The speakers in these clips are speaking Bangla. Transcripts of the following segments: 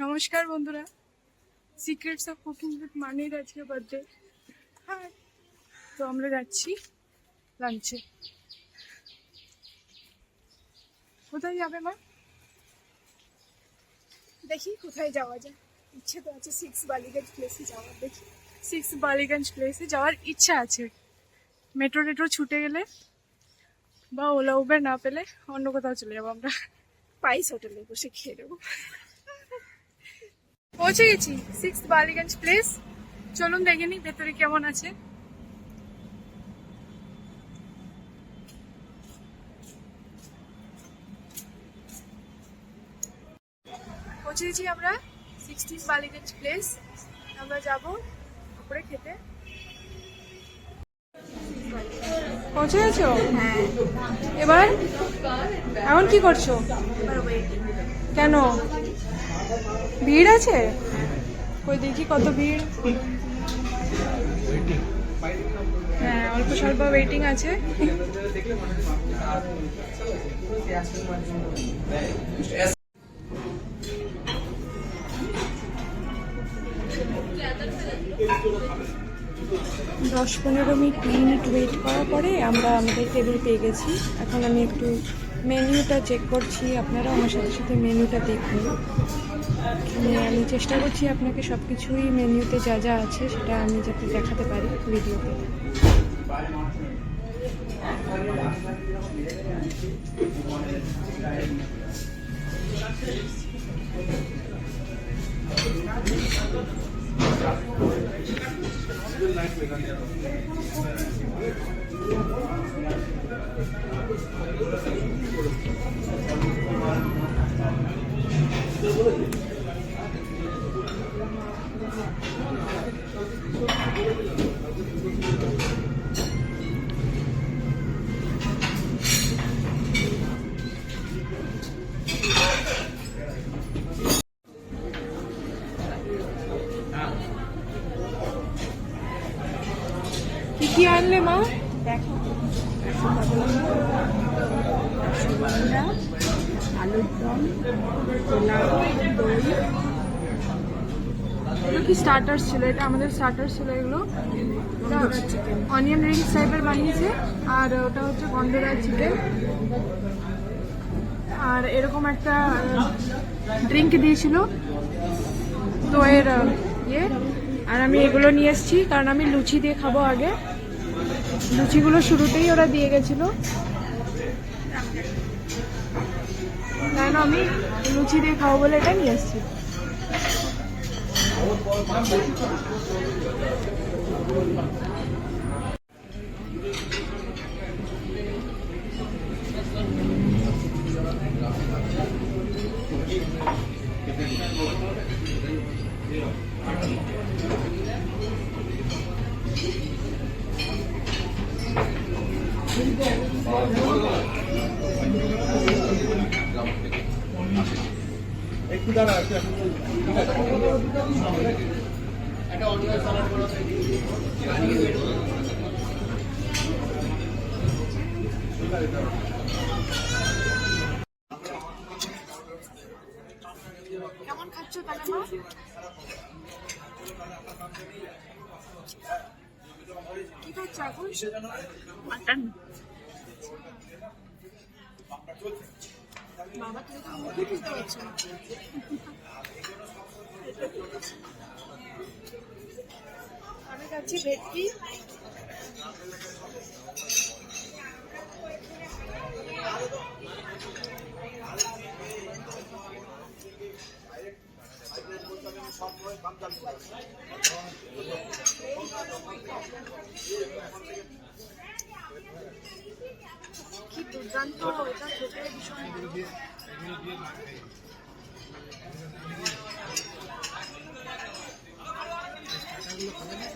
নমস্কার বন্ধুরা, সিক্রেটস অফ কুকিং উইথ মানির আজকে বার্থডে। হ্যাঁ, তো আমরা যাচ্ছি লাঞ্চে। কোথায় যাবে মা? দেখি কোথায় যাওয়া যায়। ইচ্ছে তো আছে 6 বালিগঞ্জ প্লেসে যাওয়ার। দেখি 6 বালিগঞ্জ প্লেসে যাওয়ার ইচ্ছা আছে। মেট্রো টেট্রো ছুটে গেলে বা ওলা উবের না পেলে অন্য কোথাও চলে যাবো আমরা। পাইস হোটেলে বসে খেয়ে নেবো। পৌঁছে গেছি 6 বালিগঞ্জ প্লেস। চলুন দেখে নি ভেতরে কেমন আছে। পৌঁছে গেছি আমরা 16 বালিগঞ্জ প্লেস। আমরা যাব উপরে খেতে। পৌঁছে গেছো? হ্যাঁ, এবার এখন কি করছো? এবার ওয়েটিং। কেন, ভিড় আছে? কই দেখি কত ভিড়। হ্যাঁ, অল্প স্বল্প ওয়েটিং আছে। দশ পনেরো মিনিট ওয়েট করার পরে আমরা আমাদের টেবিল পেয়ে গেছি। এখন আমি একটু মেনুটা চেক করছি, আপনারা আমার সাথে সাথে মেনুটা দেখুন। আমি চেষ্টা করছি আপনাকে সব কিছুই মেনুতে যা যা আছে সেটা আমি যাতে দেখাতে পারি ভিডিওতে। কি কি আনলে মা? দেখো, রসগোল্লা, আলুর দম, পোলাও, দই। এগুলো কি স্টার্টার্স ছিল? এটা আমাদের স্টার্টার্স ছিল। এগুলো চিকেন। অনিয়ন রিংস টাইপের বানিয়েছে, আর ওটা হচ্ছে গন্ধরা চিকেন। আর এরকম একটা ড্রিঙ্ক দিয়েছিল তো এর ইয়ে। আর আমি এগুলো নিয়ে এসেছি কারণ আমি লুচি দিয়ে খাবো আগে। লুচিগুলো শুরুতেই ওরা দিয়ে গেছিল, তাই না আমি লুচি দিয়ে খাবো বলে এটা নিয়ে এসেছি। একটু দাঁড়া, একটা অন্য সালাড করা কেমন খাচ্ছ তাহলে মা? কি খাচ্ছ এখন? মাটন। বাবা, তুমি তো মুখে তুলতে পারছো না। আমি খাচ্ছি ভেটকি। কি দুর্দান্ত, এটা খেতে ভীষণ ভালো।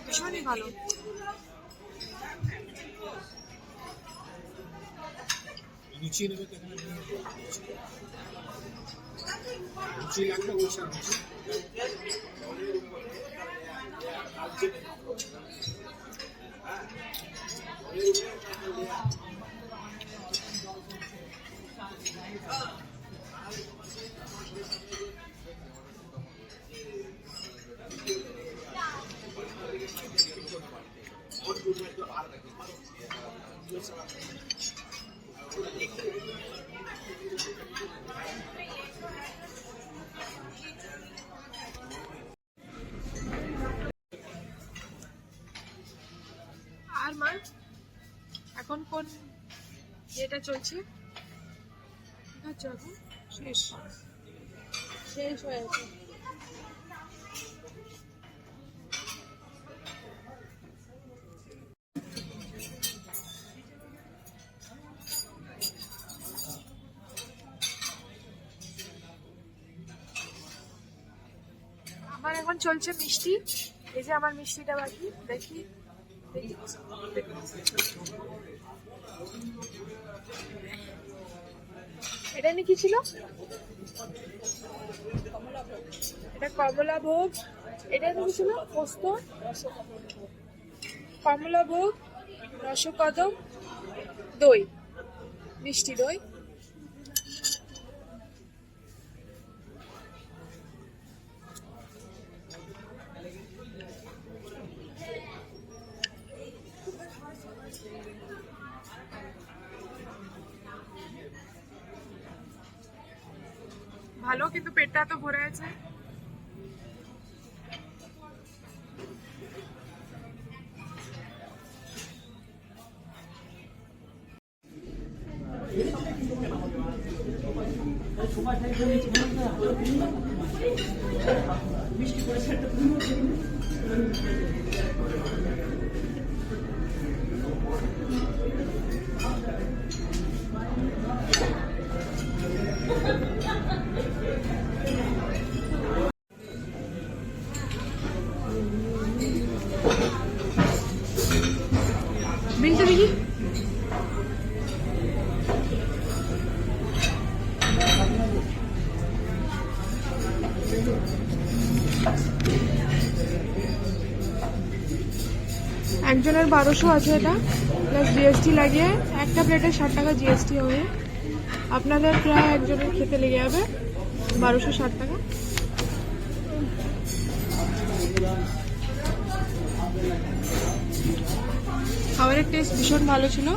ভীষণই ভালো। লুচি নেবে তো এখানে লুচি লাগবে বসে আমার। এখন কোন যেটা চলছে শেষ শেষ হয়েছে। আমার এখন চলছে মিষ্টি। এই যে আমার মিষ্টিটা বাকি, দেখি দেখি। এটা নিয়ে কি ছিল? এটা কমলা ভোগ। এটা নিয়ে ছিল পোস্ত, কমলা ভোগ, রসকদম, দই, মিষ্টি দই। ভালো, কিন্তু পেটটা তো ভরে আছে। বিলটা দেখি। একজনের 1200 আছে, এটা প্লাস জিএসটি লাগিয়ে একটা প্লেটে 60 টাকা জিএসটি হবে। আপনাদের প্রায় একজনের খেতে লেগে যাবে 1260 টাকা। খাবারের টেস্ট ভীষণ ভালো ছিল।